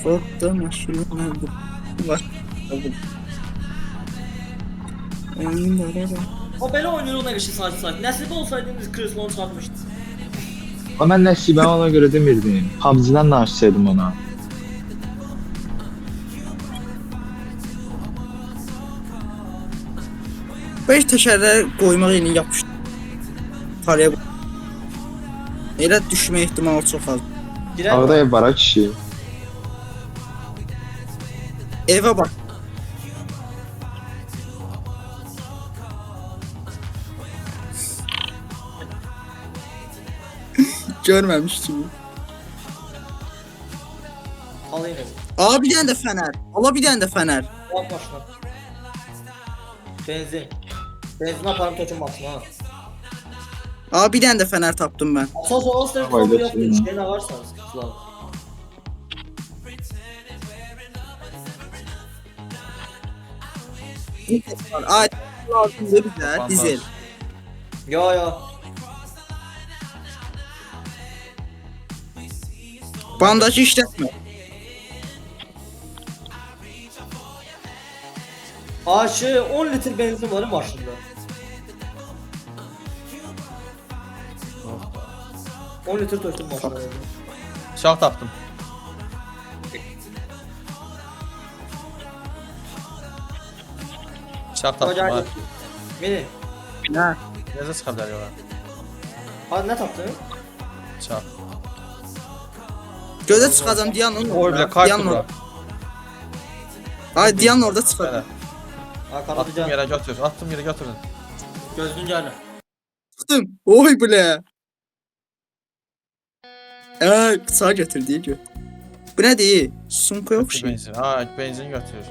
Fordda maşını aldım. Var. Aldım. O belə oynayır ona qəşəng sakit. Nəsibə olsaydınız kreslonu çıxartmışdınız. Ama ben Nəsibə ona göre demirdim. PUBG-dən danışsaydım ona. Beş təkərlər qoymaq ilə yapışdı. Paraya elə düşmə ehtimalı çox az. Girər. Orada ev var ha kişi. Evə bax. Görməmişdim. Alayım evi. Aa bir dənə də fənər. Ala bir dənə də fənər. Bak başına. Benzin. Benzin aparım töküm başına ha. Aa bir dənə də fənər tapdım mən. Əsas o asla Vay kabul be, yapmıyor. ya. Şey ne varsanız kızlar. Aa lazımdır bizə dizel. Ya. Bandajı işlətmə. Aşı 10 litre benzin var maşında. 10 litre töktüm maşına. Şah tapdım. Şah tapdım ha. Beni. Hə. Necə çıxa bilər yola? Ha ne taptın? Şah. Gözə çıxacam Diyanın. Oy bilə kart bura. Ay Diyan orada Hələ. çıxır. Ha Attım kanatacağım. yerə götür. Attım yerə götürün. Gözünün gelme. Çıxdım. Oy bilə. Sağa götürdü gör. Bu nədir? Sumka yox şey. Benzin. Ha, benzin götür.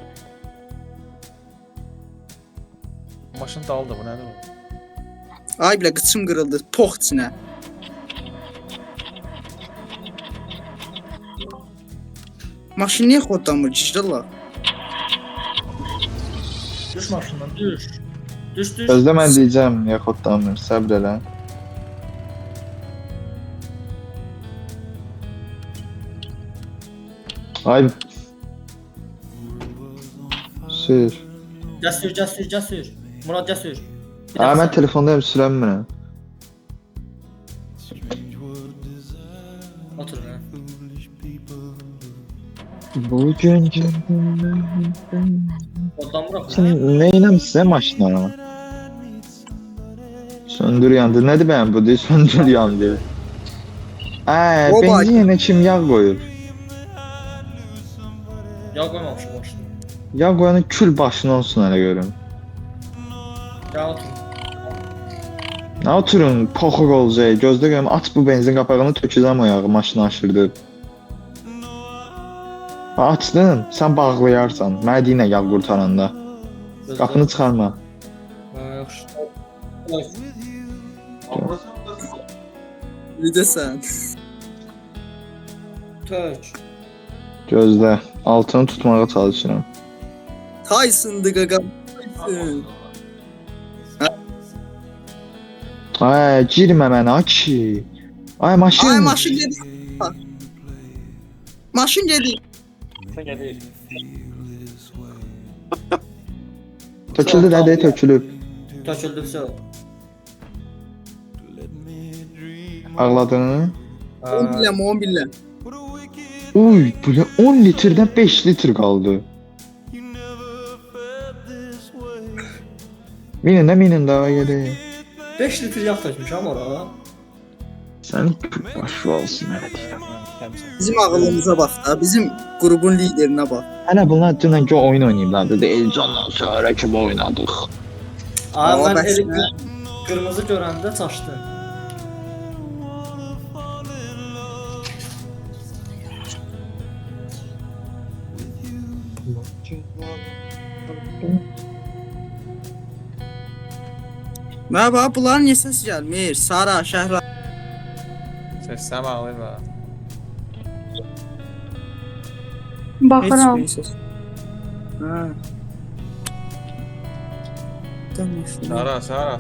Maşın daldı bu nədir bu? Ay bilə qıçım qırıldı. Pox içinə. Maşın niyə xodlanmır cicrala? Düş maşından düş. Düş. Gözdə mən deyəcəm, yaxud damır, səbr elə. Ay. Sür. Cəsur. Murad cəsur. Ha, mən telefondayım, sürəmirəm. Otur ha. Bugün Oradan bırak. Sen neyle size maşınlara? Söndür yandı. Nədir bəyəm bu deyil? Söndür yandı. O Benzin yerine kim yağ koyur? Ya koymamışım maşına. Yağ koyanın kül başına olsun hələ görüm. Ya otur. Ne oturun, poxuq olacaq. Gözdə görüm, aç bu benzin qapağını tökəcəm o yağı maşını aşırdı. Ha, açdın, sən bağlayarsan. Mənə deyinə yağ qurtaranda. Qapını çıxarma. Yaxşı. Necəsən? Tök. Gözlə, altını tutmağa çalışıram. Tyson'dı qaqa. Tyson. Ay, girmə mənə ki. Ay, maşın. Ay maşın gedi. Maşın gedi. Sen gel. Töküldü də, tökülüb. Töküldüksə. Ağladın? 10 biləm, 10 biləm. Uy, böyle 10 litrdən 5 litr qaldı. Minin də yedi. 5 litre yağ tökmüşəm ora. Sən başı olsun hələ deyirəm. Bizim ağlımıza bax da, bizim qrupun liderinə bax. Hələ bunlar dünən ki oyun oynayıblar dedi. Elcanla sonra kimi oynadıq. Aa Aa, mən bəs eli nə? qırmızı görəndə çaşdı. Mənə bax, bunların niyə səsi gəlmir? Sara, Şəhra. Səsəm ağlayır ha. Baxıram. Heç bir səs. Ha. Tamam. Sara, ay Sara.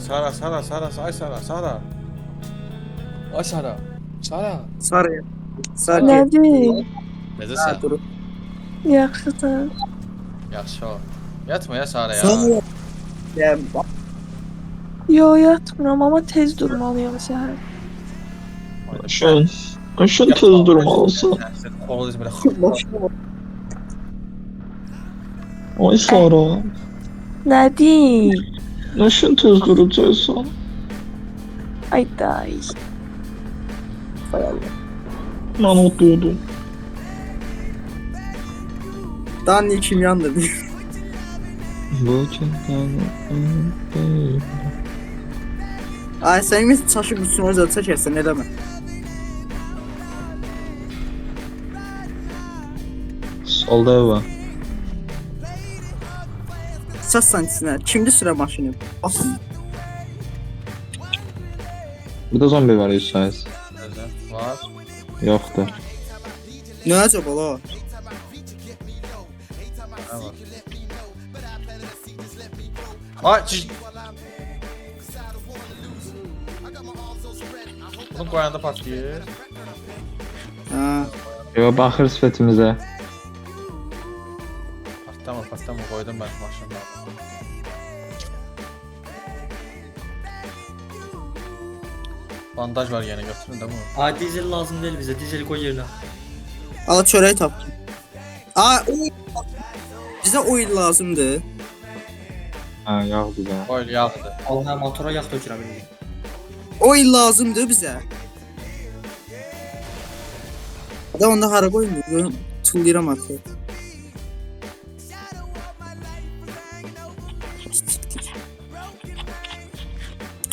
Ay Sara. Saraya. Saraya. Nədir? Necəsən? Durub. Yaxşıdır. Yaxşı ol. Yatma ya Sara ya. Sağ ol. Ya, Yo, yatmıram ama tez durmalıyam səhər. Şun tuz durmalısın. Kolu böyle. başına bak. Ay Sara. Nədir? Şun tuz duracaksan. Ay day. Hay Allah. Ben oturdum. Danli kimyandır. Bu Ay sen mi çaşı bütün özel çekersen ne deme. Solda ev var. Saç santisine. Kimdi süre maşını? Bas. Burada zombi var 100%. Var. Yoktu. Ne acaba la? Ne var? Ay çiş. Bunu koyanda patlıyor. Ha. Yo bakır sifetimize. Patlama koydum ben maşında. Bandaj var yine götürün de bunu. Ay dizel lazım değil bize. Dizeli koy yerine. Al çöreği tap. Aa oy. Bize oil lazımdı. Ha yağdı da. Koy yağdı. Allah motora yağ tökürəm indi. Oil lazımdı bize. Da onda hara koymuyor. Tullayıram artık.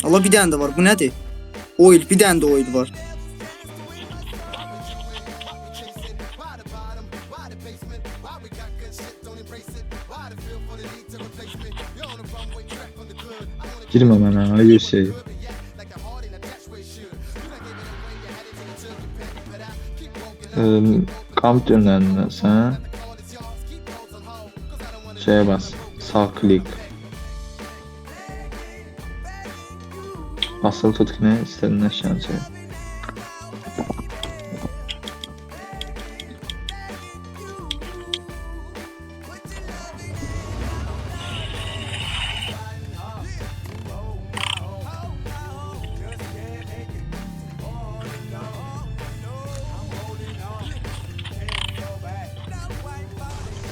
Allah bir tane de var. Bu nedir? Oil. Bir tane de oil var. Girme bana hayır şey. Kamp yönlerine sen şeye bas. Sağ klik. Basılı tut ne istediğin eşyanı çevir.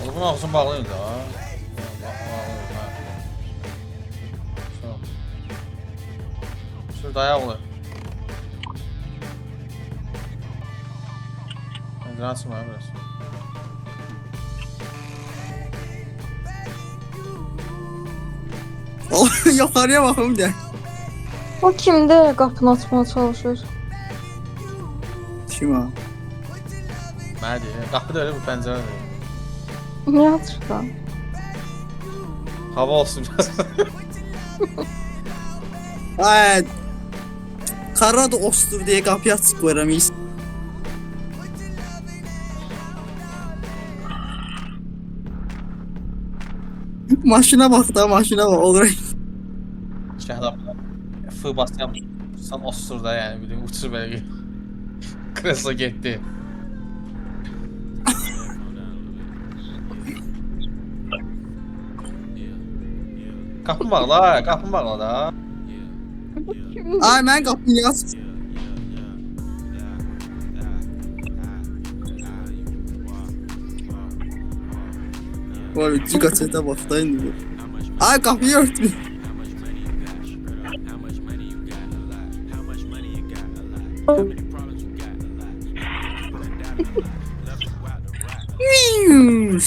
Oğlum bunun ağzını bağlayın da. Şurada ayak olur. Nasıl mı burası? Yukarıya bakalım de. O kimdə qapını açmağa çalışır? Kim ha? Mədi. Qapı da öyle bu pəncərə də. Niyə açırsan? Hava olsun. Ay. Kara da ostur diye kapıyı açıp koyuram. Maşına bak da maşına bak olur. Şəhər fı basacağım. Sen osur da yani bildiğin uçur böyle. Kreslo gitti. Kapım bağla, kapım bağla da. Ay ben kapıyı aç. Var iki kaçeta bak da indi. Ay kapıyı örtmüyor.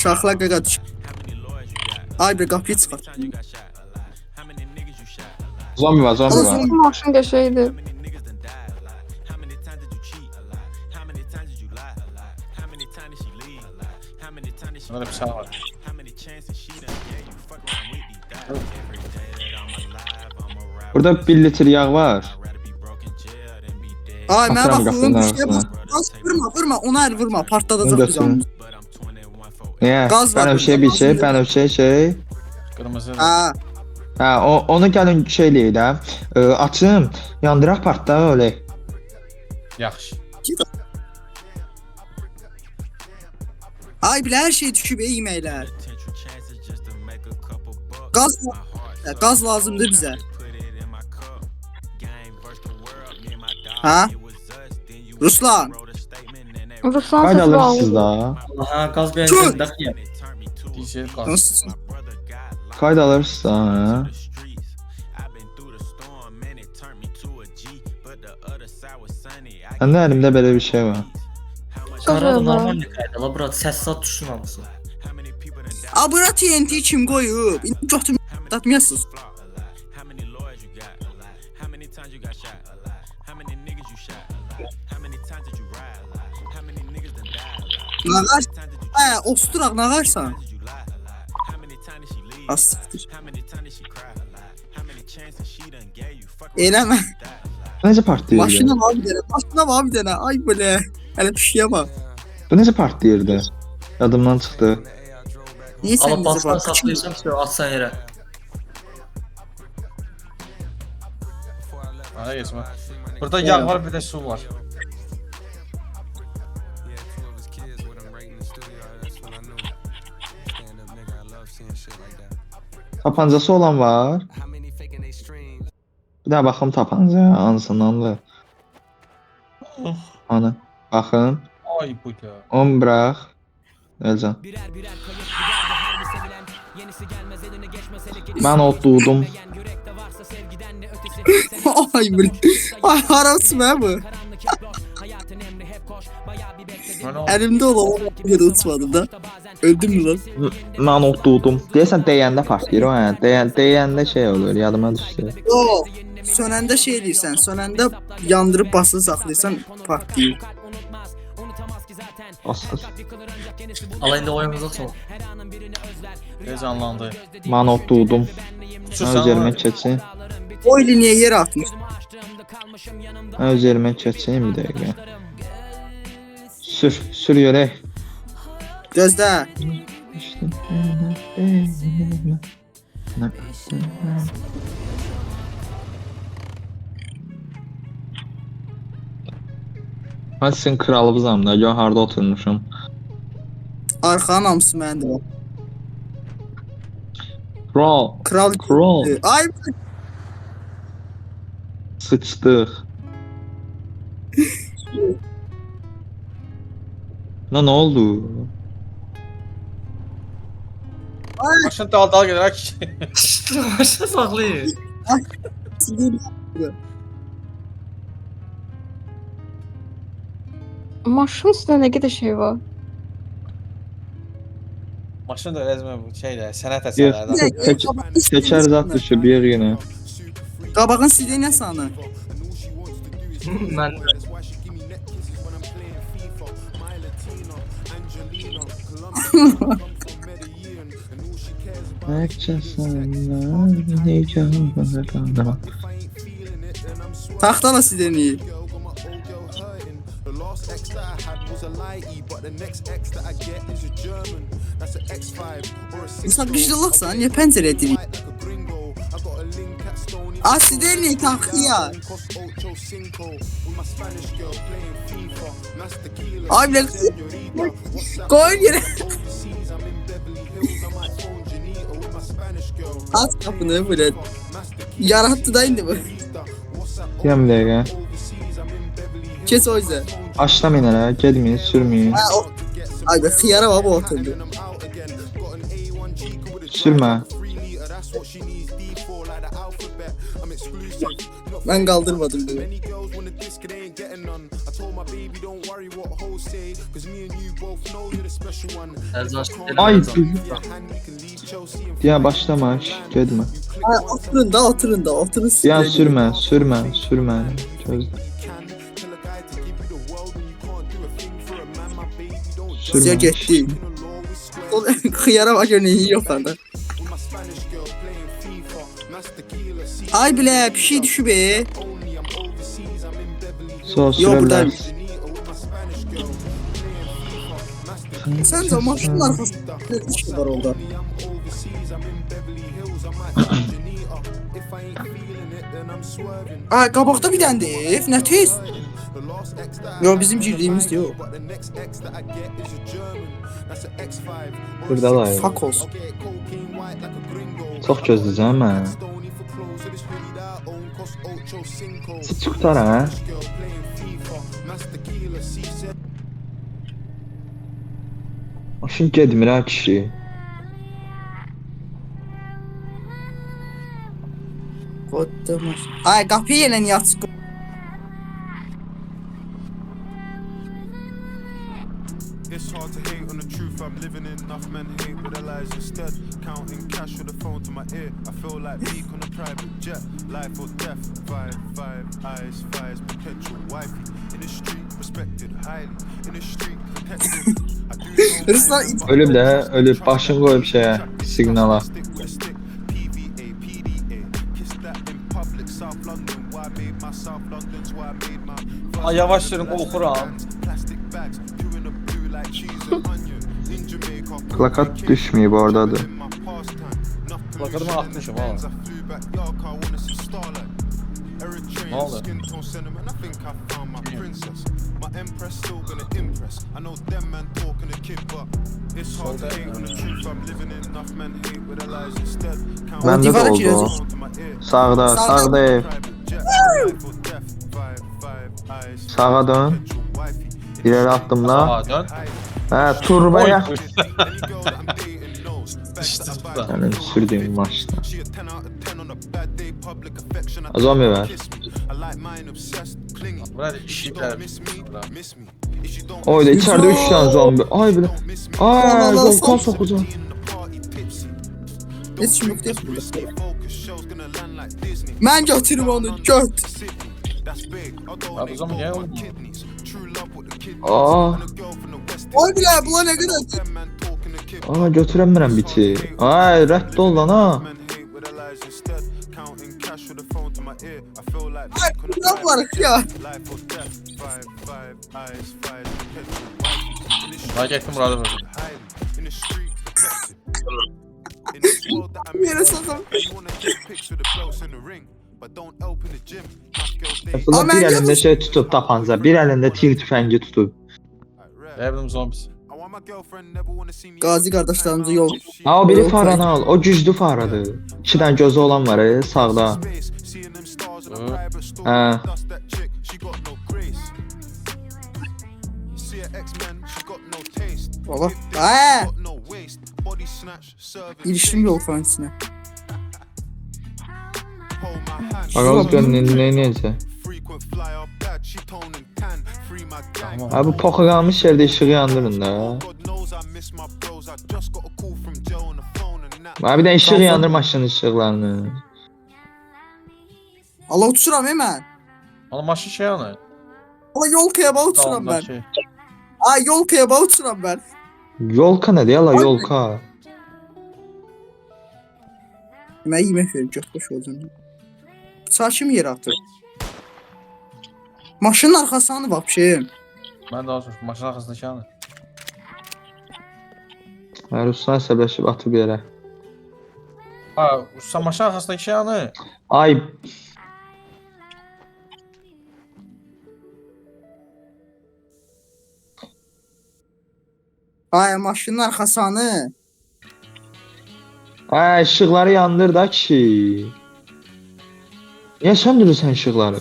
Şaxla qaqa düş. Ay bir kapıyı çıxart. Zombi var zombi var. Bu maşın qəşəydir. Burada bir şey var. Burada 1 litre yağ var. Ay mən Atıram baxıyorum bir qapının şeye bas. arasına. Bas vurma ona el vurma partladacaq Onu biz götürün. onu. Niye? Gaz var Benimşe burada, bir gaz şey, var. benimşe şey. Kırmızı. Ha. Ha, onu gəlin şeyləyək də. Açım, yandıraq partda öyle. Yaxşı. Ay bilə hər şey düşüb yeməklər. Qaz lazımdır bizə. Ha? Ruslan. Ruslan Qayda səsi alırsınız bağlı. da. Ha, qaz benzin dəxi. Dizel qaz. Nasıl? Qayda alırsınız da. Ha? Məndə əlimdə belə bir şey var. Qara Qara normal bir qayda. Bura səs zat düşsün hamısı. A bura TNT kim qoyub? İndi götürüb atmayasınız. Nağar. Osturaq nağarsan. Asıqdır. Eləmə. Bu necə partlayırdı? Maşına var bir dənə. Maşına var bir dənə. Ay belə. Hələ pişiyə bax. Bu necə partlayırdı? Yadımdan çıxdı. Niyə sən Alıp bizə bastan bax? saxlayırsan, atsan yerə. Hara geçmə. Burada yağ var, bir də su var. Tapancası olan var. Bir daha baxım tapancaya, ansınanlı. Ana, baxın. Ay bu da. On bırax. Elcan. Mən otdudum. Ay belə. Ay haraçı mən bu. Əlimdə olan yerə uçmadım da. Öldüm mü lan? Mən otdudum. Deyəsən deyəndə partlayır o, hə. Deyəndə şey olur, yadıma düşdü. Yo. Sönəndə şey deyirsən, sönəndə yandırıb basılı saxlayırsan partlayır. Asıl. Ala indi oyunumuza son. Heyecanlandı. Mən otdudum. Mən Uçursan öz yerimə keçsin. O ili niyə yerə atmış? Mən öz yerimə keçsin bir dəqiqə. Sür görək. Gözlə. İşte. Mən sizin kralınızam da, gör harda oturmuşum. Arxanın hamısı məndir. Kral, Kral. kral, Ay sıçdıq. Lan ne oldu? Maşın dal gelərək. Başa saxlayır. Maşın üstündə nə qədər şey var? Maşın da eləzmə bu şeydə, sənət Yox, əsərlərdən. Teker zat düşüb yer yine. Qabağın sildi nə sanı? Mən Taxtala sileni. İnsan güclülüksən, niyə pəncərə edirik? Asideni taxtıya. Ay bilə koyun yerə. Aç kapını böyle. Yarattı da indi bu. Diyəm bir dəqiqə. Kes o yüzden. Aşlam inərə, gedməyin, sürməyin. Ha, o... Ay be xiyara var bu oturdu. Sürmə. Ben kaldırmadım bunu. Ay, diyə başlama, gedmə. Ha, oturun da oturun da oturun. Diyə sürmə. Gözlə. Size gitti. O xiyara var gör ne yiyor falan. Ay bile bir şey düşüp Sonra Yok sürə buradaymış. bilərsən. Sen de maşının arkasında ne şey var orada? Ay qabaqda bir dənə ev, nə tez? Yo, bizim girdiyimiz yok. Buradalar. Fuck olsun. Çox gözləyəcəm mən. Sıç qutar ha. Maşın getmir ha kişi. Koddamış. Ay, qapıyı yenə niyə açıq? It's hard to hate on the truth I'm living in. Enough men hate with their lies instead. Counting cash with a phone to my ear. I feel like Meek on a private jet. Life or death. 5 eyes, fires, potential wifey. In the street, respected highly. In the street, protected. I do know Ruslan Ölüb də, ölüb başını qoyub şeyə, siqnala. stick with a stick. PVA, PDA. Kiss that in public. South London, why I made my South London's why I made my. Ay, yavaş yürüm, oxuram. Plastic bags, two in the blue like cheese and onion. In Jamaica, Plakat düşməyib oradadır. Plakatıma atmışım ha. Ne oldu? Məndə də oldu o. Sağda, sağda ev. Sağa dön. İleri attımla. Aa, dön. Hə, turbaya. Sıçtı da. Benim sürdüğüm maşına. Azami ver. Burada işikler. Oyda içeride 3 tane zombi. Ay bile. Ay volkan sokacağım. Heç kim yox deyək burada. Mən götürüm onu, göt. Abi o zaman niye oldu? Aa, Oy bilə, bula nə qədər? aa götürəmirəm biti. Ay rədd ol lan ha. Ay, bura varıq ya. Ha getdim burada vurdum. Yere sazam. Ulan bir mən elində şey tutub tapanca, bir elində tir tüfəngi tutub. Verdim zombisi. Qazi qardaşlarımıza yol. Ha o biri faranı al. O güclü faradır. 2 dənə gözü olan var sağda. Hə. Baba. Hə. İlişdim yol fansinə. Bakalım gönlünü neyəcək. Ha bu poxa qalmış yerdə işığı yandırın da. Ha bir də işıq yandır maşının işıqlarını. Allah uçuram mən. Oğlum maşın şey anı. Allah yol kıyaba uçuram Dağında mən. şey. Ay yol kıyaba uçuram mən. Yolka nədir yala yolka? Mən yemək verim, göt boş olacam. Saçım yerə atır. Maşının arxasını vapşim. Ben daha sonra maşın arkasında şey anı. Ha Ruslan əsəbləşib atıb yerə. Ha, sen maşın arkasındaki şey anı. Ay Ay maşının arxasını. ha işıqları yandır da kişi. Niyə söndürürsən işıqları?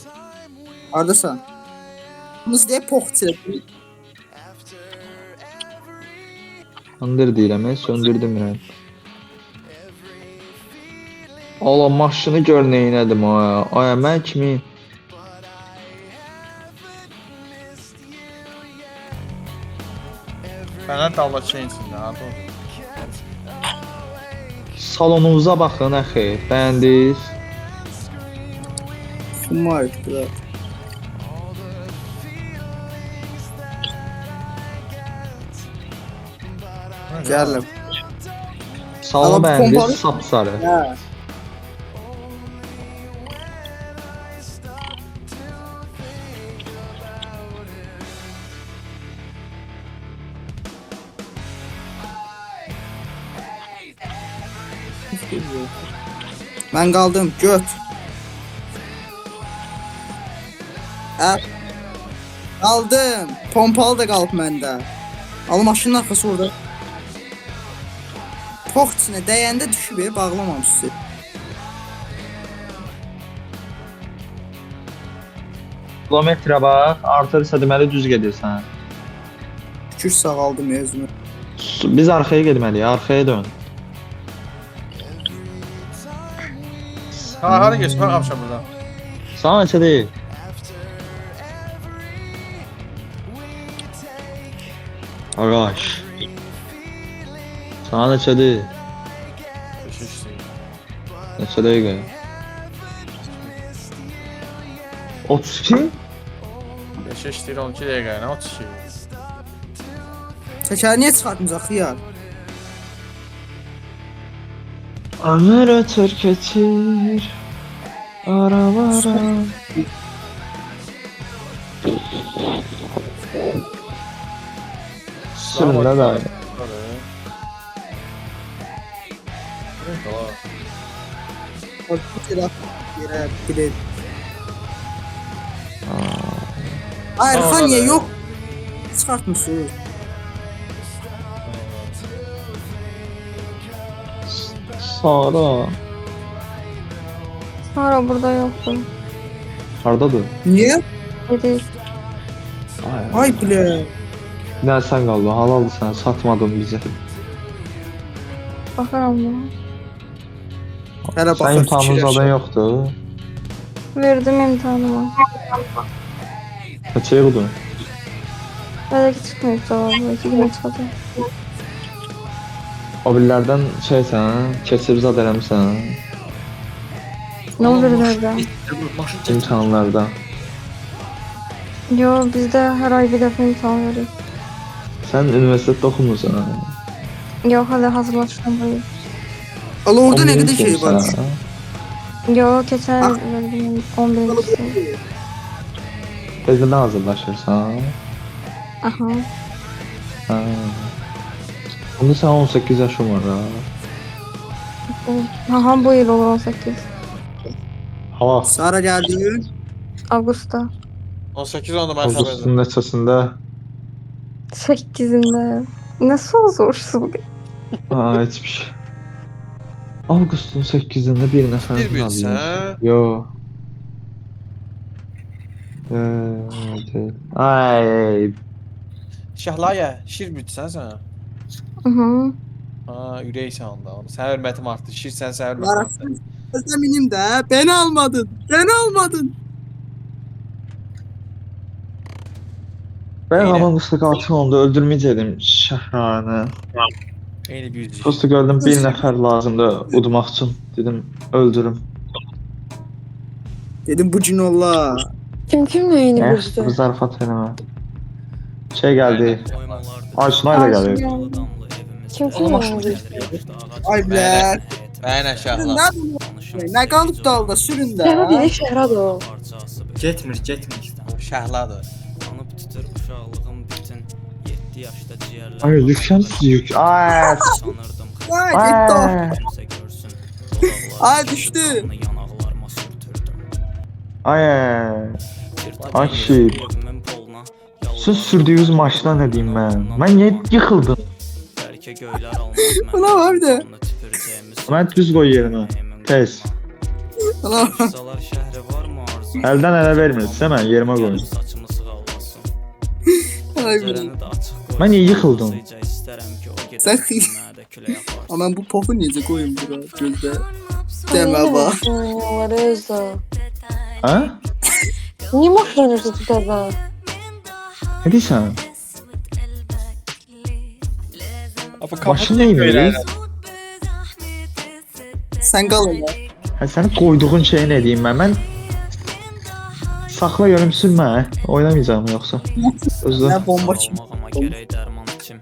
Hardasan? Biz deyə poxçı. Yandır deyirəm, söndürdüm mən. Allah maşını gör neynədim o. Ay mən kimi. Fener dalda şeyin içinde ha doğru. Salonunuza baxın əxi. Bəyəndiniz? Kumar etdilər. Gəldim. Salonu Ama bu bəyəndiniz, pompalı- sapsarı. Hə. Mən qaldım, göt. Hə. Qaldım. Pompalı da qalıb məndə. Al maşının arxası orada. Pox içinə dəyəndə düşüb, bağlamamışsın. Kilometrə bax, artırsa deməli düz gedirsən. Şükür sağaldım özümü. Biz arxaya getməliyik, arxaya dön. Hara geç, bax axşam burada. Sağ neçə deyil. Ağaç. Sağ neçədir? 5 Neçə dəqiqə? 32? 5 işləyir 12 dəqiqə, nə 32? Təkəri niyə çıxartmayacaq xiyar? Ömür ötür keçir. Aralara. Sürünlə də. Yerə bilir. Hayır, xan niyə yox? Çıxartmışsın. Sağda. Sonra burada yoktu. Hardadır? Niyə? Değil. Ay bilə. Nə sən qaldın? Halaldır sən, satmadın bizə. Bakarım mı? Hələ Sən baxır imtahanın zaten fikirləşir. yoxdur. Verdim imtihanımı. Neçə yığdın? Belki çıkmayıp cevabı. 2 güne çıkacak. O billərdən şeysən, keçib zad eləmişsən Ne olur nerede? Maşın çək. imtahanlarda. Yo bizde her ay bir defa imtihan veriyor. Sən universitetdə oxumursan. Yo hala hazırlaşıyorum burayı. Allah orada nə qədər şey var. Yo geçen ay verdim 11'incisi. Tezdən hazırlaşırsan. Aha. Ha. Onda sən 18 yaşın var ha. Aha bu yıl olur 18. Hava. Sara gəldi. Ağustos'ta. 18 onda mən xəbər Avqustun neçəsində? 8'inde. Nasıl olursun? Ha, heç bir şey. Avqustun 8-də bir nəfər Bir bilsən. Yo. Deyil. Ay. Şəhlaya, şir bütsən sən. Hı hı. Ha, ürəksən onda. Sən hörmətim artdı. Şir sən hörmətim Var. artdı. Özleminim də. Beni almadın. Beni almadın. Ben Yine. Avqustda qatil oldu, öldürməyəcəydim Şəhranı. Eyni bir cür. Prosta gördüm bir nəfər lazımdır udmaq üçün. Dedim öldürüm. Dedim bu cinolla. Kim neyini Bu zarafat eləmə. Şey gəldi. Ay Sunay da gəlir. Kim Ay bilə. Mənə şəhla. Nə qalıb dalda sürün də. şehrat o. Getmir. Şəhladır. Anıb tutur uşaqlığım bütün 7 yaşda ciyərlər. Ay lütfen yük. Ay. Sanırdım Ay getdi. Ay. kimsə görsün. Ay düşdü. Yanaqlarıma sürtürdüm. Ay. Ay şey. Evimin poluna. Siz sürdüyünüz maşına nə deyim mən? Mən niyə yıxıldım? Bəlkə göylər almaz Ulan var bir də. Mən düz qoy yerinə. Tez. Ulan. Salar şəhri varmı arzu? Əldən ələ vermirsə mən yerimə qoyun. Saçımı sığallasın. Ay bilə. Üzərəni də açıq qoy. Mən niyə yıxıldım? Sizcə istərəm ki o gedə Sən bilmədə külək aparsın. Ama ben bu pofu necə qoyum bura gözdə? Demə bax. Reza. Hə? Niye maşını tutada? Nə deyirsən? Apa Başın neymiş? Sən qal elə. Hə sənin qoyduğun şey nə deyim mən? Mən saxla görüm sürmə. Oynamayacağam yoxsa. Özdə. Nə bomba kimi. Olmağıma gərək dərman içim.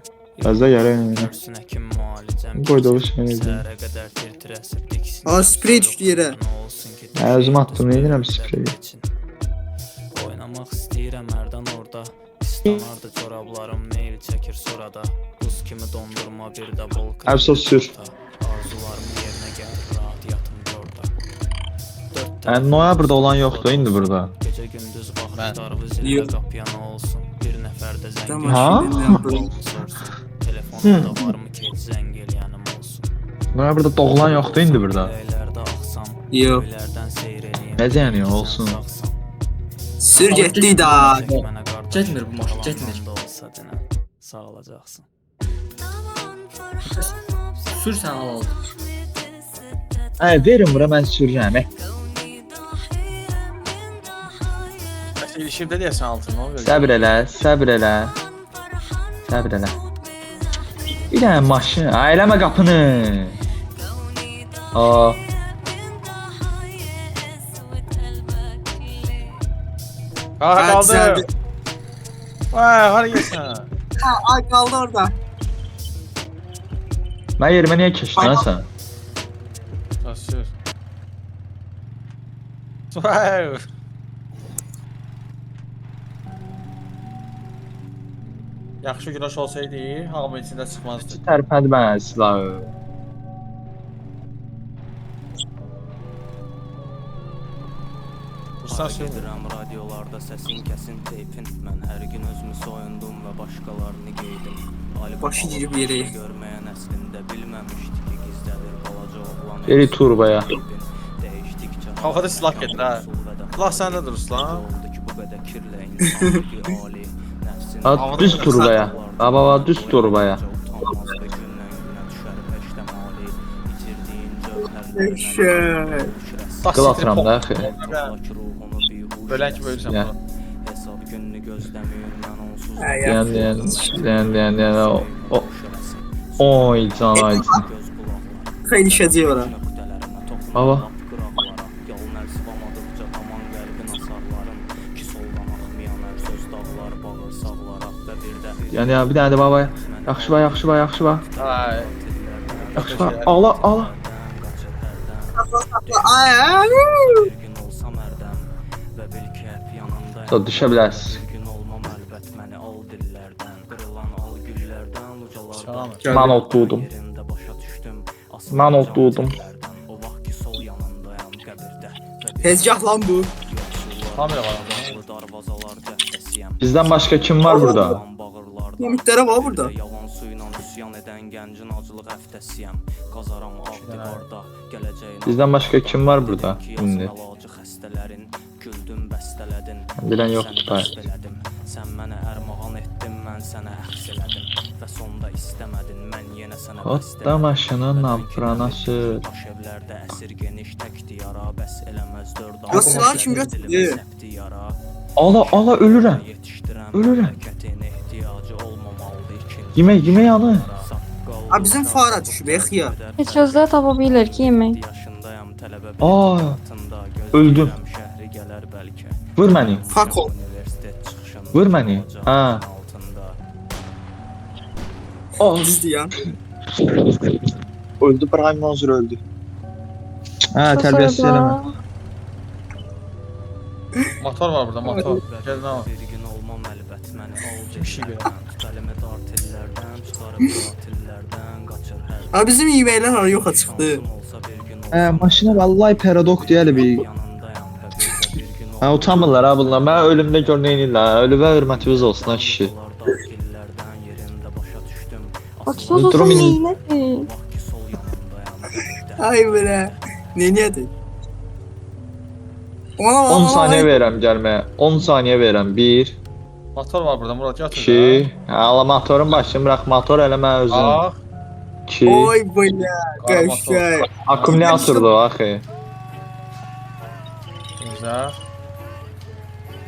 Özdə yarı. Görsün həkim müalicəm. Qoyduğu şey nə deyim? Səhərə qədər tir-tirəsib diksin. Aa, sprey düşdü yerə. Nə olsun ki, Hə özüm attım, nə edirəm spreyi? oynamaq istəyirəm hərdən orada. İstanardı corablarım meyil çəkir sorada. Buz kimi dondurma bir də volkan. Əfsos sür. Arzularım yerinə gəlir rahat yatım orada. Yəni noyabrda olan yoxdur indi burada. Gecə gündüz baxır. Mən. Darbu zillə Yox. qapıya nə olsun? Bir nəfər də zəng Tamam, Ha? şimdi sorsun. Telefonda da varmı ki, zəng eləyənim olsun. Buna burada doğulan yoxdur indi burada. Ləylərdə axsam, Yox. göylərdən seyr eləyim. Necə yəni olsun? Sür getdik da. Getmir bu maşın, getmir. Olsa dinə, sağ olacaqsın. Sür sən al. Verin bura mən sürürəm. İlişimdə deyəsən altın, nə olur? Səbr elə, səbr elə. Səbr elə. Bir dənə maşın, eləmə qapını. Aa, Ha, qaldı. Hadi, Vay, hara gəlsən? Ay kaldı orada. mən yerimə niyə keçdin lan sən? Ha, sür. Vay. Yaxşı güneş olsaydı, hamı içində çıxmazdı. Tərpənmə silahı. Bursan sür. Gedirəm radiolarda səsin kəsin teypin. Mən hər gün özümü soyundum və başqalarını geydim. Başı girib yerə. Görməyən əslində bilməmişdi ki, gizlədir balaca oğlan. Geri turbaya. Dəyişdikcə Havada silah getir ha. Silah səndə dur Ruslan. oldu ki, bu qədər kirlə insan ki, ali nəfsin. Ha, düz turbaya. Baba, düz turbaya. Utanmaz və gündən-günə düşər peştəmali. İtirdiyin cövhərlərinə Eşek. Qıl atıram da axı. Bölən ki bölürsən Ya. bunu. Hesab gününü gözləmir mən onsuz. Deyən, oy canaydı. Xeyli işəcək ora. Baba. Yəni bir dənə də baba. Yaxşı var, yaxşı var, yaxşı var. Ay. Yaxşı var. Ala, ala. Ay. Da düşə bilərsiz. Mən otdudum. Mən otdudum. Tezgah lan bu. Kamera var orada. Bizdən başqa kim var burada? Komiklərə var burada. Yalan suyla üsyan edən gəncin acılıq həftəsiyəm. Qazaram avdivarda gələcəyin. Bizdən başqa kim var burada? İndi. Əlacı xəstələrin güldüm bəstələdin. Bilən yoxdur da. Sən mənə ərmağan etdin, mən sənə əxs elədim. Və sonda istəmədin, mən yenə sənə Otda maşının nampranası. Baş evlərdə əsir geniş tək diyara, bəs eləməz dörd Ya silahı kim götürdü? Ala, ala ölürəm. Ölürəm. Ehtiyacı olmamalıdır ikinci. Yemək yanı. Ha bizim fara düşüb xiyar. Heç özləri tapa bilər ki, yemək. Yaşındayam tələbə Aa, altında öldüm. Şəhri gələr bəlkə. Vur məni. Fuck off. Universitet çıxışında Vur məni. Ha. altında. Düz deyən. Öldü, Brian Monzer öldü. Hə, tərbiyəsiz eləmə. Motor var burada, motor. Gəl nə var? Bir gün olmam əlbət məni al Bir şey cəşərdən. belə. Tut əlimi dartillərdən, çıxarıb qatillərdən, qaçır hər Ha bizim yeməklər hara yoxa çıxdı. olsa bir gün Maşına vallahi paradoks deyəli bir. yanındayam və bir gün Ha, utanmırlar ha bunlar. Mən ölümdə gör nə edirlər. Ölümə hörmətiniz olsun ha kişi. gillərdən yerində başa düşdüm. Bak sos olsun Durum- neylədir? Bax ki sol yanındayam. Ay belə. Neyədir? 10 saniyə verirəm gəlməyə. 10 saniyə verirəm. 1, Motor var burada, Murat yatır. 2. Ala motorun başını burax. Motor eləmə özün. Ah, 2. Oy belə. Qəşəng. Akkumulyatordur o axı. güzel.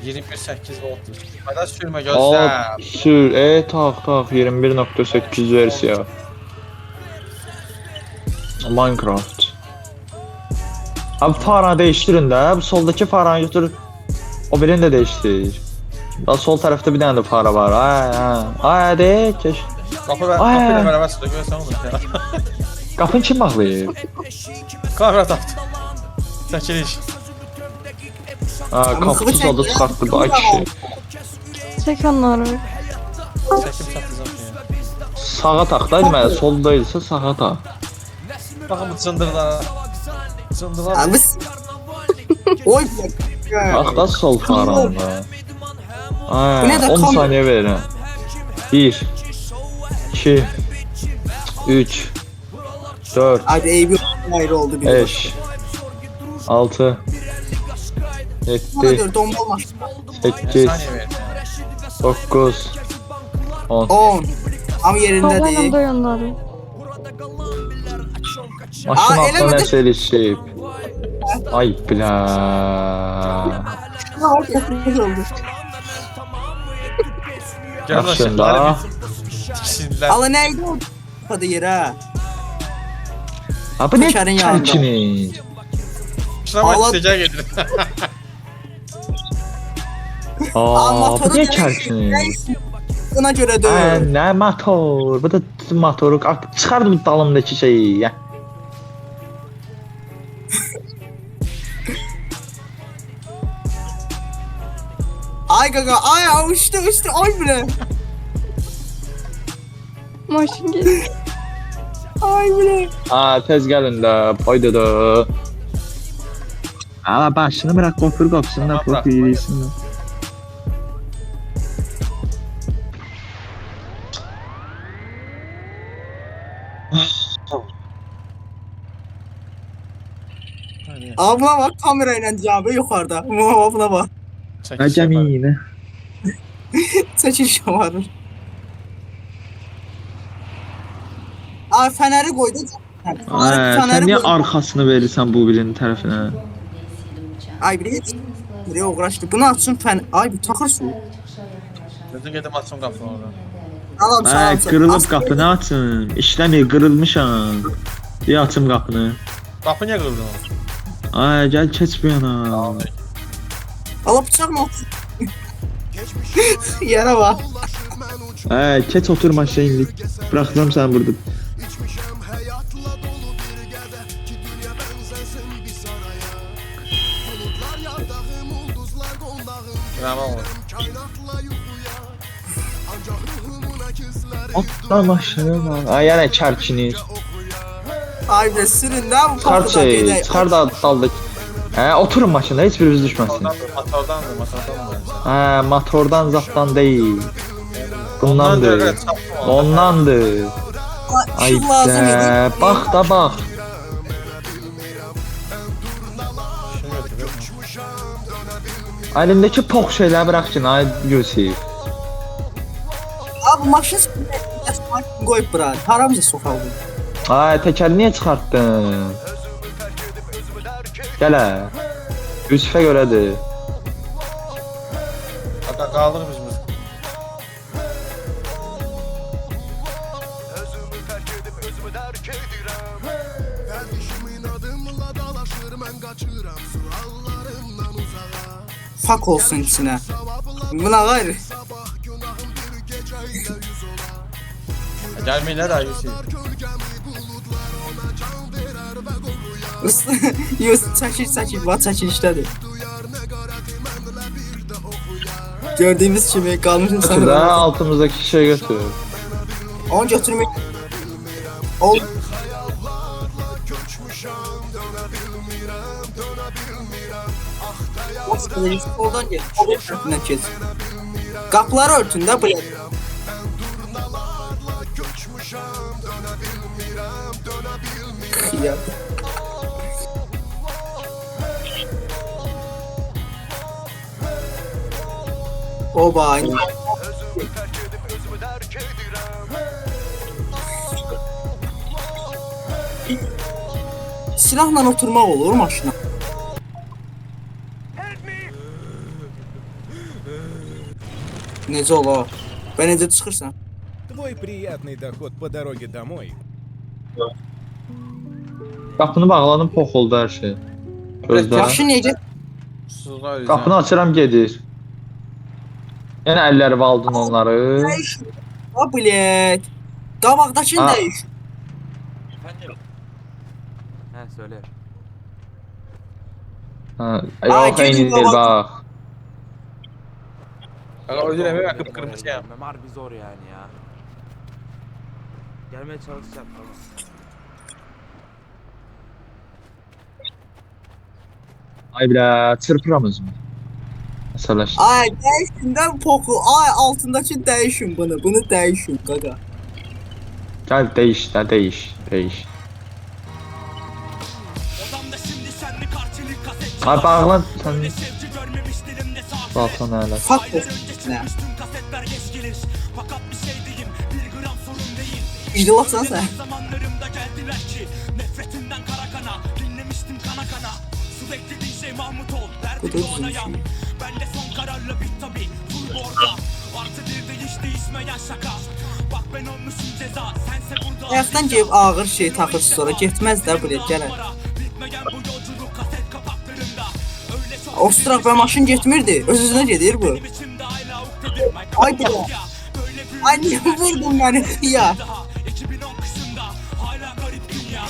21.8 voltdur. Mədə sürmə Al, gözlə. sür. Tak 21.8 versiya. Minecraft. Abi faranı değiştirin də. Bu soldakı faranı götür. O birini də değiştir. Daha sol tərəfdə bir dənə də fara var. Ay, de, keş. Qapı və Ay. qapı ilə bərabər sürə görsən onu. Qapını kim bağlayır? Kamera taxdı. Çəkiliş. Ha, kapı solda çıxartdı bu ay kişi. Çək onları. Çəkim çatacaq. Sağa tax da, deməli, soldaysa sağa tax. Baxın bu cındırlara. Cındırlar. Abi. Oy. Bax da sol faranda. Ay, Bu ne de 10 kam- saniye verirəm. 1 2 3 4 Hadi eybi ayrı oldu bir. 5 6 Bana 7 diyor dombal maç. 8 Saniye verin. 9 10 10. Ama yerinde Problem değil. dayanları. Maşın Aa, altına eləmədi. nəsə elişib. Ay bilə. Ha, kötü oldu. Maşında. Tiksindiler. Allah neydi o? Hadi yere. Ha bu ne Tekerin yanında. çəkini? Şuna bak Allah- isteyeceğe gelir. Aa, bu motoru ne da- çəkini? Buna göre Hə, değil. nə motor? Bu da motoru. Çıxardım dalımdakı şeyi. Ya. Ay gaga ay uçtu ay bile. Maşın geliyor. Ay bile. Aa, tez gəlin də. Payda da. Aa, başını bırak qopur qopsun da Bırak, profil yiysin. Abla bak kamerayla cevabı yukarıda. Buna bak. Əcəminə. Çekiş varır. Ay feneri koydu. Sən niyə arxasını verirsən bu birinin tərəfinə? Ay bile hiç. Buraya uğraştı. Bunu açsın fen. Ay bir takır su. Gözün gedim açsın kapını orada. Alam salam. Qırılıb qapını açın. İşləmir, qırılmışam. Deyə açım qapını. Kapı niye kırdın? Ay, gəl keç bu yana. Ala bıçak mı olsun? Yere bak. Ay, keç otur maşına indi. Bıraxıram sən burada. Tamam olur. Atla maşına. Ay, yenə kərkini. Ay be sürün ne bu Çıxar şey, çıxar da daldakı. Hə, oturun maşında, heç biriniz düşməsin. Motordandır. Hə, motordan zatdan deyil. Ondan Bundandır. da çaptım onu. Ondandır. Ay Şu lazım be, idi. bax da bax. Əlimdəki pox şeyləri bırax ki, ay Yusif. Abi maşın koyup bırak. Haramıza sokalım. Ay, təkəri niyə çıxartdın? Gələ. Yusifə görədir. Kaldır biz. Fak olsun içine. Buna gayrı. Gelmeyin de Yusuf. Yusuf çekil. Bak çekiliştedir. Gördüğümüz gibi kalmışım Götür sana. də, altımızdakı şey götür. Onu götürmek... Ol... Soldan gel. Soldan kes. Kapıları örtün de bile. Ya. Oba aynı. Silahla oturmak olur maşına. Necə ola? Ben necə çıxırsan? Твой приятный доход по дороге домой. Qapını bağladım, pox oldu hər şey. Gözlə. Maşın necə? Susuzluğa öleceğim. Qapını açıram, gedir. Yenə əlləri valdın onları. Değiş. Ha bilet. Qabaqdakını Ha. değiş. He söyle. Ha, Aa, yox, gedin eynidir, baba. bax. Öldüreme ben kıpkırmızı ya. Memar bir zor yani ya. Gelmeye çalışacağım tamam. Ay bilə, çırpıram özümü. Əsəbləşdim. Ay değişin de poku. Ay altındaki değişin bunu. Bunu değişin gaga. Gəl değiş də, değiş. Ay bağlan sən. Baltan hələ. Fuck off. Ne? İcdilasın sen. Zamanlarımda geldiler ki nefretinden kara kana dinlemiştim kana kana. Su beklediğin şey Mahmut ol Bu da derdi güzel ona bir ya. şey. Ben de son kararla bit tabi full orada. Artı bir de hiç değişmeyen şaka. Bak ben olmuşum ceza sense burada. Ayaqdan gelib ağır şey taxırsın sonra getməz də buraya gələ. Bitmeyen bu yolculuk kaset kapaklarında. Öyle çok Ostrak və maşın getmirdi. Öz-özünə gedir bu. benim içimde hala ukdedim. Ay da. Böyle bir Ay niye vurdun beni ya? daha 2010 kışında hala garip dünya.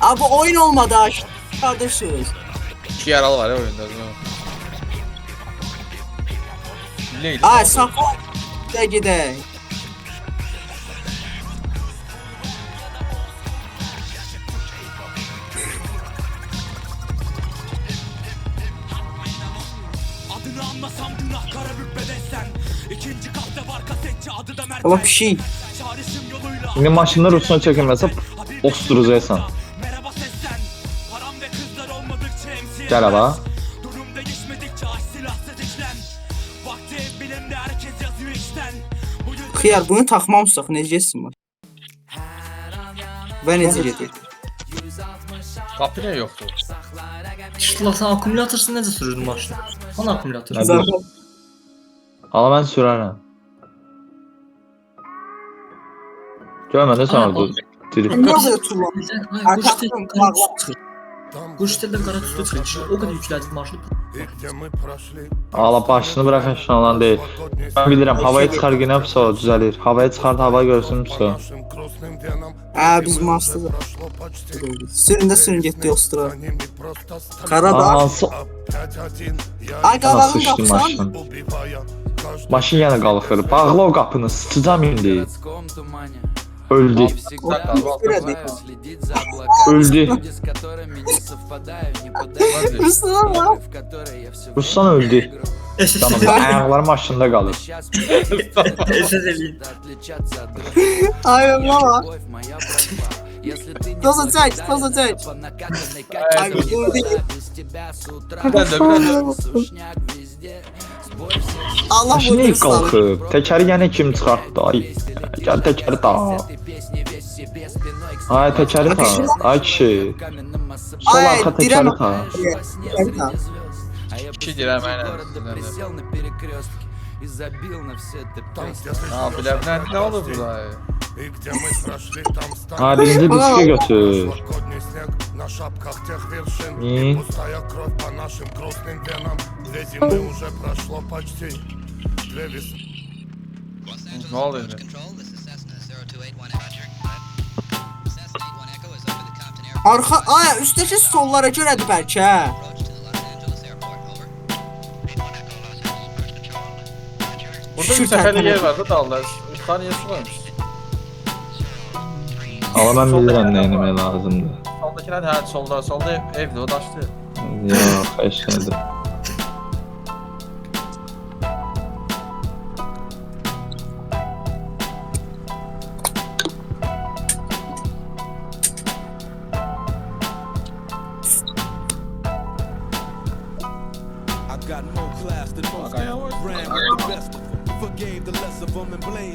Abi oyun olmadı aş. Kardeşiz. 2 yaralı var ya oyunda. Değil mi? Neydi? Ay sakla. De gidək. Adını anmasam günah kara mübbedesen. İkinci katta var kasetçi adı da Mert. Ola pişik. Çağrışım yoluyla. İndi maşında Rusuna çəkilməsə osturacaqsan. Merhaba seslen. Param ve kızlar olmadıkça emsiye. Gəl hava. Durum değişmedikçe aç silahsız işlen. Vakti ev bilimde herkes yazıyor işten. Bu yüzden Xiyar bunu taxmamışsaq necə getsin var? Və necə gedir? Kapı ne yoktu? İcdilasın akkumulyatorsun necə sürürdün maşını? Hanı akkumulyator? Nə bilim. Ala mən sürərəm. Görmədə sən orada diri. Nə qədər tullan? Ay, quş teldən qara tüstü çıxır. Quş teldən qara tüstü çıxır. İçinə o qədər yüklədik maşını. Ala başını bırakın şu an değil. Ben bilirəm, havaya çıxar yenə pso düzəlir. Havaya çıxar, hava görsün pso. Biz maçda sürün getdi Ostra. Qarada. Hansı Ay qabağın sıçdı qapısan. maşın? Maşın yenə qalxır. Bağla o qapını, sıçacam indi. Öldü. Öldü. Ruslan Ruslan öldü. Tamam, ayaqları maşında qalır. Esas eləyim. Ay baba. Toza çək. Ay vurdu. Allah Maşın vurdu ilk sana. qalxıb. Təkəri yenə kim çıxartdı? Ay. Gəl təkəri ta. Ay təkəri ta. Ay kişi. Sol Ay, arxa təkəri ta. İki dirəm aynen. Ha bilemler ne olur burada? Ha birinci diski götür. İyi. Ne oluyor? Arxa, ay üstəki sollara görədir bəlkə. Burada Şu bir seferli tane. yer vardı da Allah. Üstten niye su koymuş? Ama mən bilirəm nə etmək lazımdır. Soldakiler her solda evde o daşlı. Yox, heç nədir.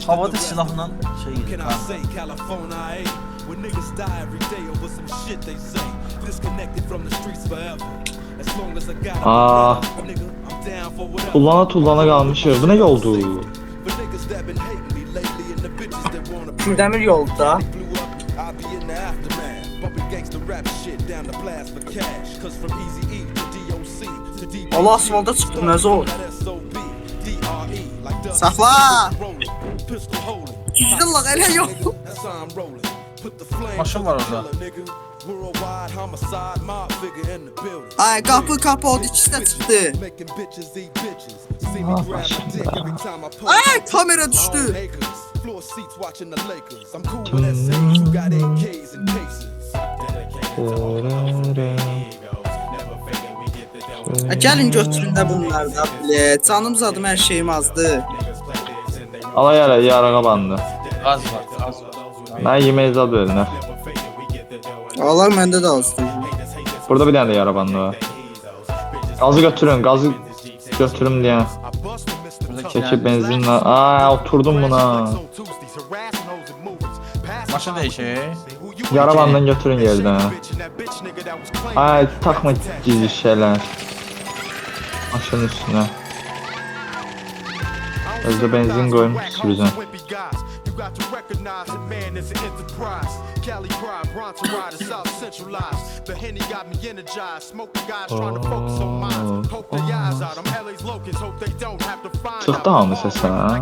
Havada silahla şey gidiyor. Aa, tullana qalmışıq. Bu nə yoldur? Kürdəmir yolda. Allah asfalda çıxdı, nə zor. Saxla! Düzdürlük, elə yox. Maşın var orada. Ay, qapı oldu, ikisi də çıxdı. Ay, kamera düşdü. Gəlin götürün də bunlar da bilet. Canım zadım hər şeyim azdı. Ala yarağa bandı. Az var, az var. Mən yemək zad verin. Ağlar məndə də azdı. Burada bir dənə də yara bandı var. Gazı götürün, gazı götürüm deyən. Çəkib benzinlə. Aa, oturdum buna. Maşın değişik. Yara bandan götürün yerdən. Ay, takma gizli şeylər. Maşının üstünə. Özdə benzin qoyum, sürücən. Got to recognize that man is an enterprise. Cali pride, Bronx ride, South centralized. The Henny got me energized. Smoke the guys trying to focus on mine. Poke their eyes out. I'm LA's locals, hope they don't have to find out. Çıxdı hamı səsə, ha?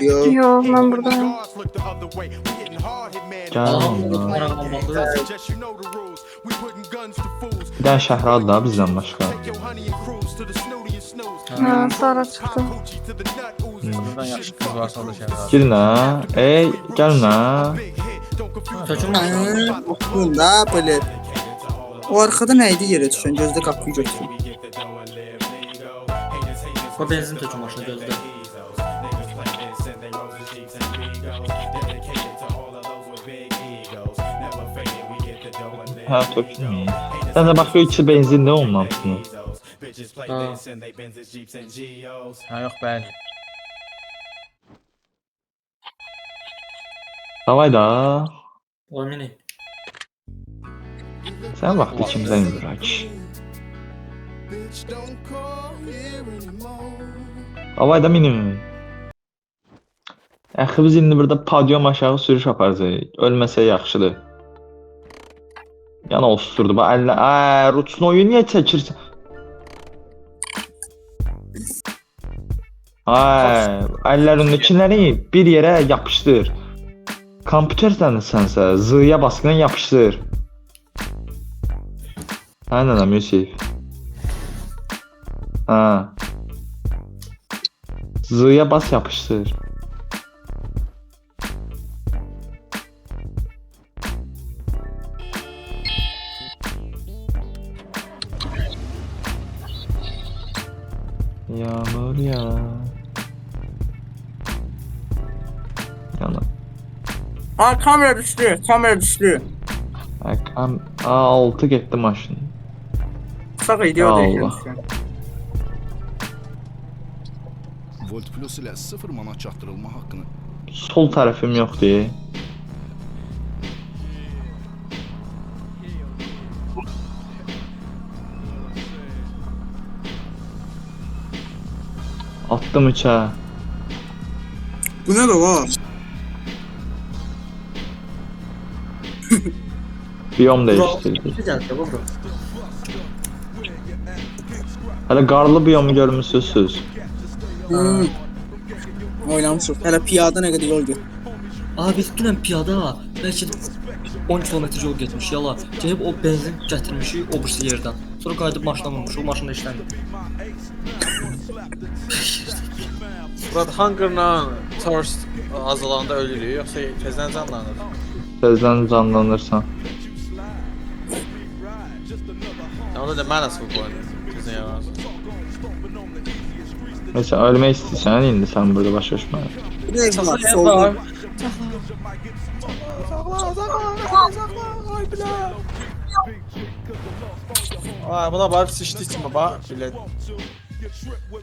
Yox. Yox, mən buradayım. Allah'ım Gəl. unutma rağmen bakıyor. Bir dənə şəhradı da bizdən başqa. Ha, Sara çıxdı. Buradan yaxşı kız varsa o da şey var. Girin ha. Ey, gəlin ha. Tökün maşını. Oturun da bilet. O arkada nə idi yerə düşən? Gözdə qapıyı götürün. O benzin tökün maşını gözde. Hə, tökülməyim. Sən də baxıyor içi benzin nə olmamışsın? Ha yok bəli. Davay da. O mini. Sən vaxt içimizdən indirak. Davay da minimum. Axı biz indi burada podium aşağı sürüş aparacağıq. Ölməsə yaxşıdır. Yana osurdu. Bax əllə. Rutsnoyu niyə çəkirsən? Əllərindəkiləri bir yerə yapışdır. Kompüterdən sənsə zıya basqına yapışdır. Aynen Yusuf. Ha. Zıya bas yapıştır. Yağmur ya. Yana. Aa, kamera düşdü, kamera düşdü. Altı getdi maşın. Sağ idi o Allah. deyil. Volt Plus ilə 0 manat çatdırılma haqqını Sol tərəfim yoxdur. Attım içə. Bu nə də var? Biyom değiştirdi. Güzel ya bro. Hələ qarlı biyomu görmüsünüz. Oynamışıq. Hələ piyada nə qədər yol getdi. Abi biz dünən piyada belki 10 kilometre yol getmiş yala. Gəlib o benzin gətirmişik o birisi yerdən. Sonra qayıdıb maşına vurmuş. O maşında işləndi. Burada Hunger'la Thirst azalanda ölürük yoksa tezden canlanır. Tezdən canlanırsan. Ya onu da mən nasıl qoyayım? Tezden yavaş. Neyse ölmək istəyirsən indi sən burada baş düşmə. Nə var? Solda. Aa buna barıb sıçdı içmə bax bilet.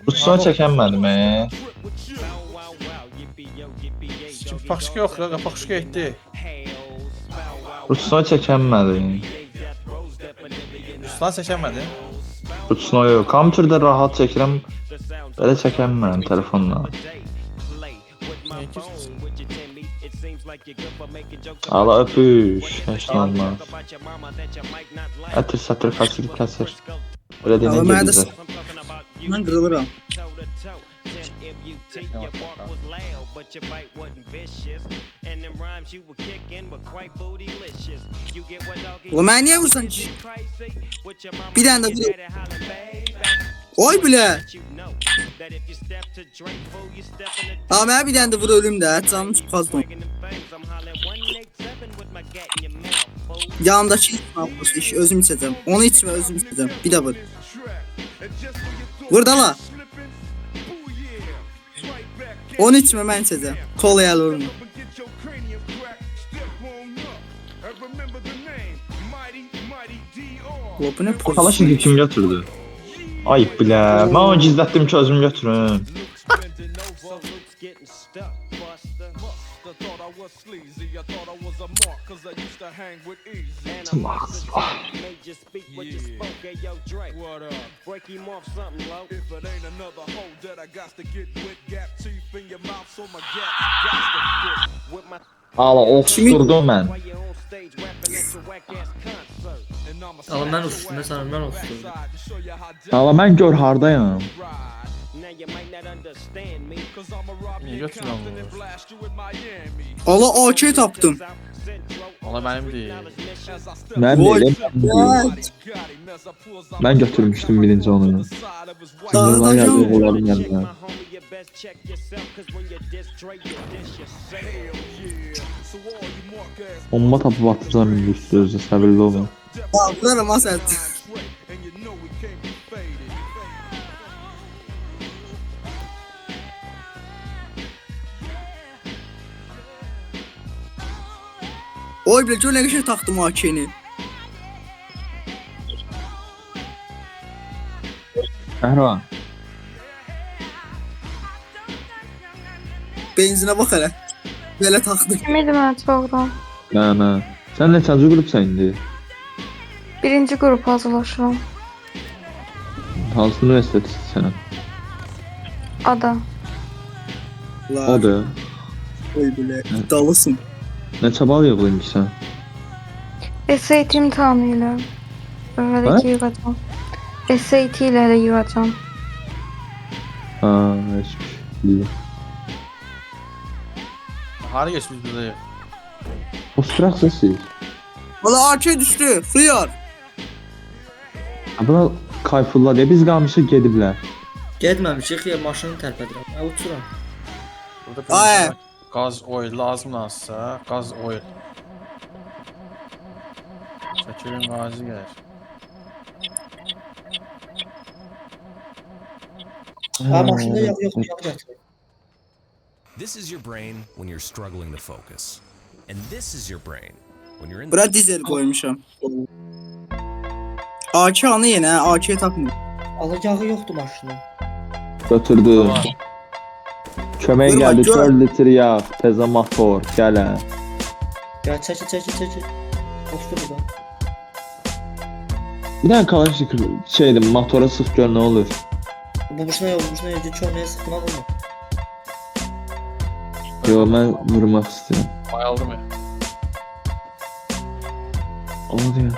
Uçsuna çəkənmədim. Pakışka yok ya, pakışka etdi. Uçsuna çəkənmədim. Ruslan seçemedi. Uçsuna yox. Kompüterdə rahat çəkirəm. Belə çəkənmirəm telefonla. Ala öpüş. Heç nə olmaz. Ətir satır kəsir. Belə Amma deyinə mənə də gedir. mən qırılıram. O mən niyə vursan ki? Bir dənə də vur. Oy bilə. Aa, mənə bir dənə də vur ölüm də. Canım çox az oldu. Yanımdakı içmə, özüm içəcəm. Onu içmə, özüm içəcəm. Bir də vur. Burada la. Onu içmə mən içəcəm. Kola yalır mı? Bu ne poz? Kalaşnikov kim götürdü? Ayıp bilə. Mən onu gizlətdim ki özüm götürüm. Ala oxşurdum mən. Ala mən uçdum, mən uçdum. Ala mən gör hardayım. Niye götürmem bunu? Allah AK tapdım. Ona benim değil. Mən deyiləm. Mən götürmüşdüm birinci onu. Bundan yazıq olarım yanına. Bomba tapıb atacağım üstü özü səbirli olun. Aldılarım ha sen. Oy bile çok ne şey taktım o AK'ni. Əhran. Benzine bak hele. Böyle taktım. Kimiydi mən çoxdan? Mən. Sən neçənci qrupsan indi? Birinci qrup hazırlaşıram. Hansı universitet sənin? Ada. O da. Oy bile iddialısın. Neçə bal yığdın ki sən? SAT imtahanı ilə. Öyle ki yığacam. SAT ilə də yığacam. Ha, heç bir. Harı geçmiş bize? O sıraq səsiz. Valla AK düştü. Fıyar. Buna kayfurlar deyə biz qalmışıq gediblər. Getməmişik ya maşını tərpədirəm. Mən uçuram. Burada Ay. gaz oil lazım olsa gaz oil. Çekirin gazı gelir. Ha maşında yox gətir. This is your brain when you're struggling to focus. And this is your brain when you're in Bura dizel koymuşam. AK anı yine ha. AK takmıyor. Ala yağı yoxdur maşının. Götürdü. Kömək Durma, gəldi gör. 4 litr yağ, təzə motor, gələn. Gəl çəkil. Oxşdu burada. Bir dənə Kalaşnikov şeydir, motora sıx gör nə olur. Bu boşuna yox, çörnəyə sıxma vurma. Yo, mən vurmaq istəyirəm. Bayaldım ya. Oldu ya.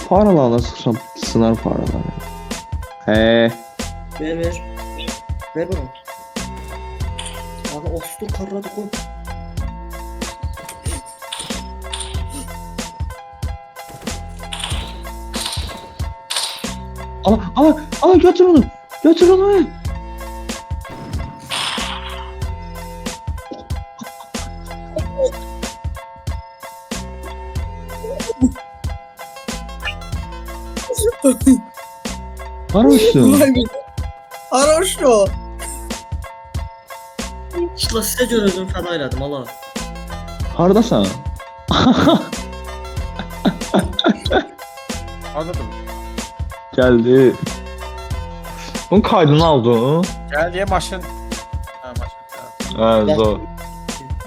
Faralarına sıxsam sınar faraları. He. Ver. Ver bunu. Ala oxşdu, qarradı qoy. Ala götür onu. Götür onu. Хорошо. Araşo. İşte sizə görə özümü fəda elədim ala. Hardasan? Anladım. Geldi. Bunun kaydını aldın. Gel diye maşın. Ha maşın. Ha, zor.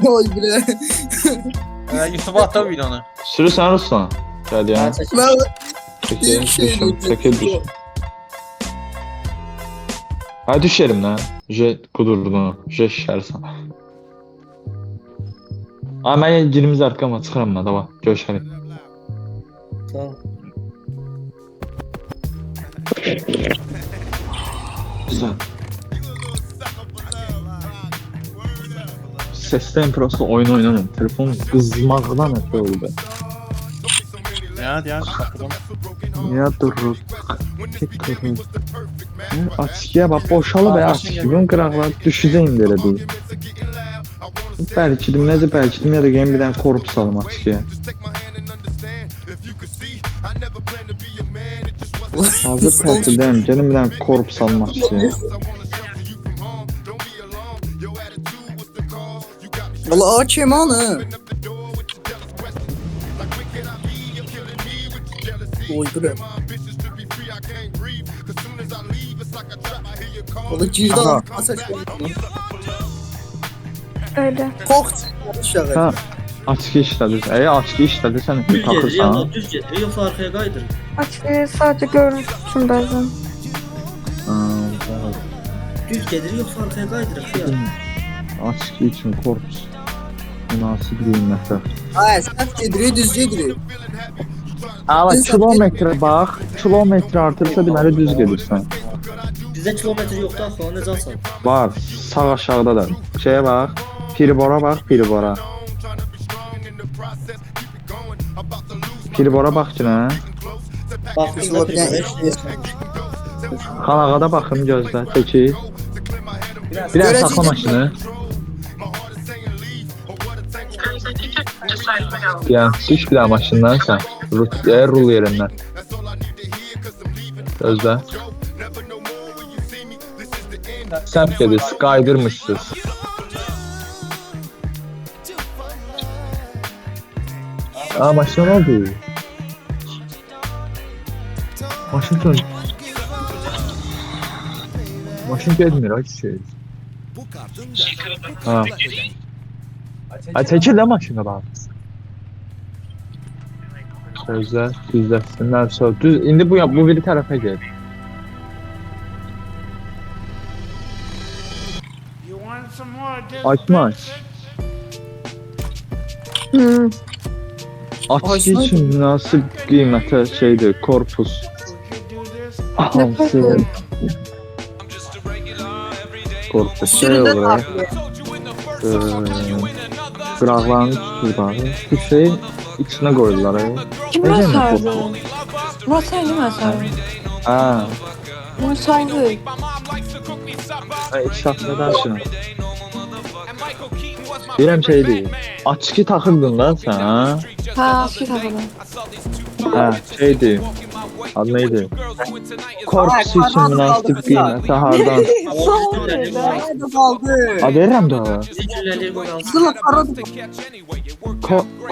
Oy bile. YouTube'a atar videonu. Sürüsən Ruslan. Gel ya. Ben Çekil, bir şey düşün. diyeceğim. Çekil, düşün. Ha düşerim lan. Kudurdun. Şişərsən. Ay mən girimiz arkama çıxıram mən, davay. Görüşərik. Sağ ol. Güzel. Sesten prosto oyun oynamam. Telefon kızmaqdan ötürü oldu. Ya. Ya durur. Açıya bak boşalı be açık. Gün qıraqlar düşəcəyim də elə deyil. Bəlkə ya da gəlin bir dənə korp salım açıya. Hazır təhsildəyim. Gəlin bir dənə korpus almaq istəyirəm. Valla AKM hanı? Oy bu ne? Valla girdi Aha. adam. Asıl Öyle. Kokt. Aşağı. Ha, açıq işlədir. Açıq işlədir, sən Düz gedir, taxırsan. yalla düz gedir, yoxsa arxaya qaydır. Açık sadece görüntü için bazen. Düz gedir, yoxsa arxaya qaydır ya. Açıq üçün korpus. Münasib qiymətə. Ay sen gediri düz gediri. Ama kilometre bax, kilometre artırsa deməli düz gedirsən. Bizdə kilometr yoxdur axı, necə alsan? Var, sağ aşağıda da. Şeyə bax, Piribora bax, Piribora. Piribora bax ki nə? Baxmışlar Valla bir bir dənə Xanağada baxım gözlə, çəkil. Bir dənə saxla maşını. Ya, düş bir dənə maşından sən. Rul yerindən. Gözlə. Səmt gedir, qaydırmışsınız. Aa, maşın oldu. Maşın dön. Maşın gelmir, ay şey. Ha. Ay çekil de maşına bak. Gözler, düzləsinlər sonra. Düz, indi bu biri tərəfə gel. Açma. Hmm. Açıq üçün münasib qiymətə şeydir, korpus. Hamısı korpus şey olur. Qıraqlarını tuturlar. Bu şeyin içine koydular. Kim Necə mesajdı? korpus? Murat sen mi mesajdı? Ha, Bunu saydı. ikişaflıdan şunu. Deyirəm şey deyil. Açıqı taxırdın lan sən, ha? Ha, su takılı. Ha, şey deyil. Adı neydi? Korpus üçün münasib qiymətə hardan? Hadi kaldı. Ha, verirəm də o. Bizi güllələyir qoy alsın. Sıla karadı.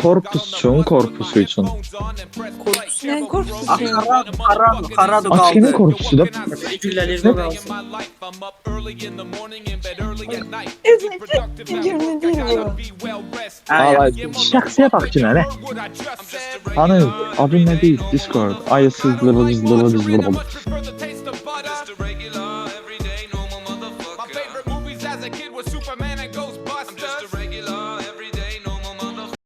Korpus üçün, korpusu üçün. Ne korkusu? Karadı Açıqının kaldı. korpusu da Bizi güllələyir qoy alsın. Cümle değil bu. Valla şəxsiyə bax ki, nə? Hani adın nə deyil? Discord. Ayısız, lıvız.